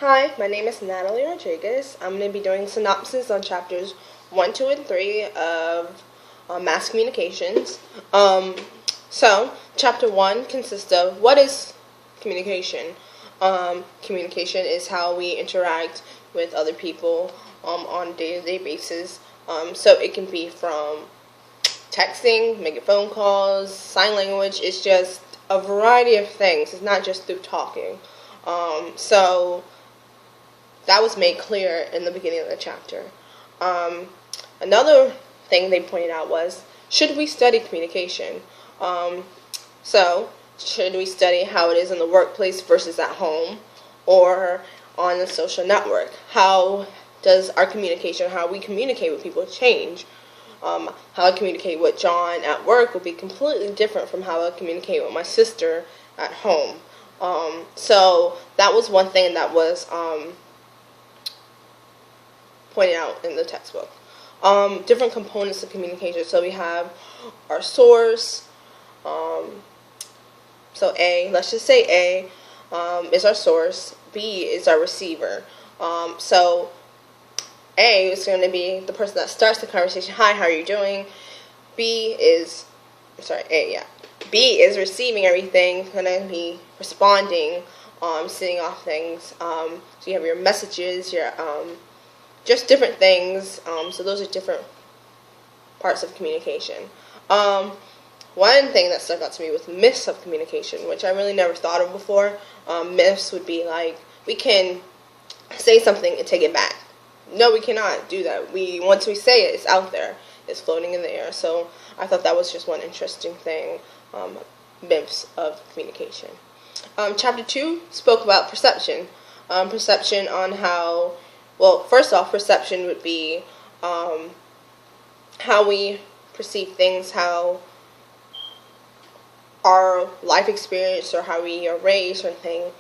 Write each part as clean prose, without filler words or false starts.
Hi, my name is Natalie Rodriguez. I'm going to be doing synopsis on chapters 1, 2, and 3 of mass communications. Chapter 1 consists of what is communication. Communication is how we interact with other people on a day-to-day basis. So it can be from texting, making phone calls, sign language. It's just a variety of things. It's not just through talking. That was made clear in the beginning of the chapter. Another thing they pointed out was, should we study communication? Should we study how it is in the workplace versus at home or on a social network? How does our communication, how we communicate with people change? How I communicate with John at work will be completely different from how I communicate with my sister at home. So that was one thing that was pointed out in the textbook. Different components of communication. So we have our source. So A, let's just say A is our source. B is our receiver. So A is going to be the person that starts the conversation. Hi, how are you doing? B is receiving everything, going to be responding, sending off things. So you have your messages, your just different things. So those are different parts of communication. One thing that stuck out to me was myths of communication, which I really never thought of before. Myths would be like, we can say something and take it back. No, we cannot do that. Once we say it, it's out there. It's floating in the air. So I thought that was just one interesting thing, myths of communication. Chapter 2 spoke about perception. Perception on how, well, first off, perception would be how we perceive things, how our life experience or how we are raised or anything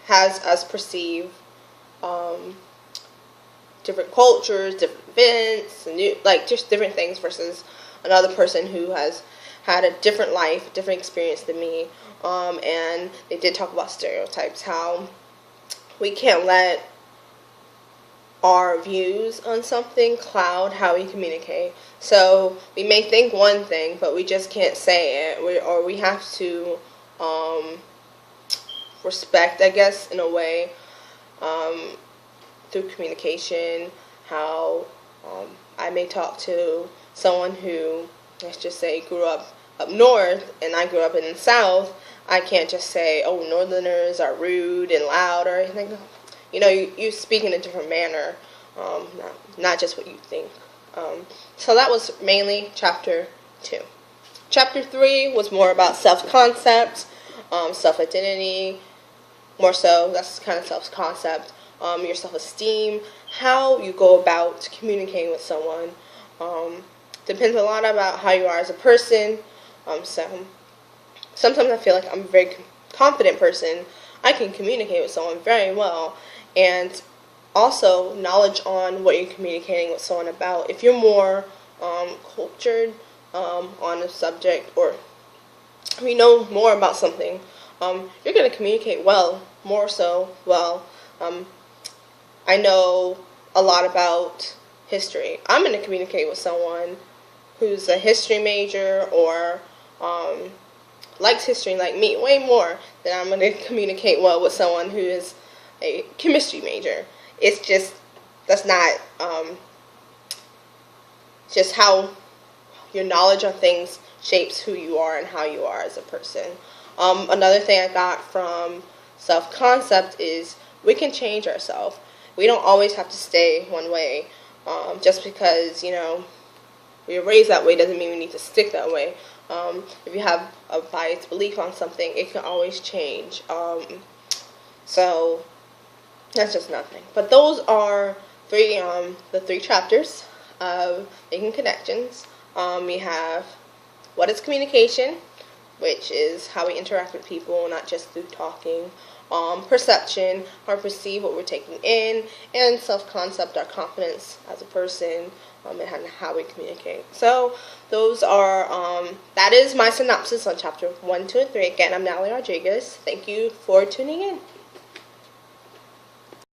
has us perceive different cultures, different events, just different things versus another person who has had a different life, different experience than me. And they did talk about stereotypes, how we can't let our views on something cloud how we communicate. So we may think one thing, but we just can't say it, or we have to respect, I guess, in a way, through communication, how I may talk to someone who, let's just say, grew up north and I grew up in the south. I can't just say, oh, northerners are rude and loud or anything. You speak in a different manner, not just what you think. So that was mainly chapter 2. Chapter 3 was more about self-concept, self-identity, more so, that's kind of self-concept, your self-esteem, how you go about communicating with someone. Depends a lot about how you are as a person. So sometimes I feel like I'm a very confident person. I can communicate with someone very well. And also knowledge on what you're communicating with someone about. If you're more cultured on a subject, or you know more about something, you're going to communicate more so well. I know a lot about history. I'm going to communicate with someone who's a history major or likes history like me way more than I'm going to communicate well with someone who is a chemistry major. It's just, that's not just how your knowledge on things shapes who you are and how you are as a person. Another thing I got from self-concept is we can change ourselves. We don't always have to stay one way. Just because, we were raised that way doesn't mean we need to stick that way. If you have a biased belief on something, it can always change. So that's just nothing. But those are the 3 chapters of making connections. We have what is communication, which is how we interact with people, not just through talking. Perception, how we perceive what we're taking in, and self-concept, our confidence as a person, and how we communicate. So those are, that is my synopsis on chapter 1, 2, and 3. Again, I'm Natalie Rodriguez. Thank you for tuning in.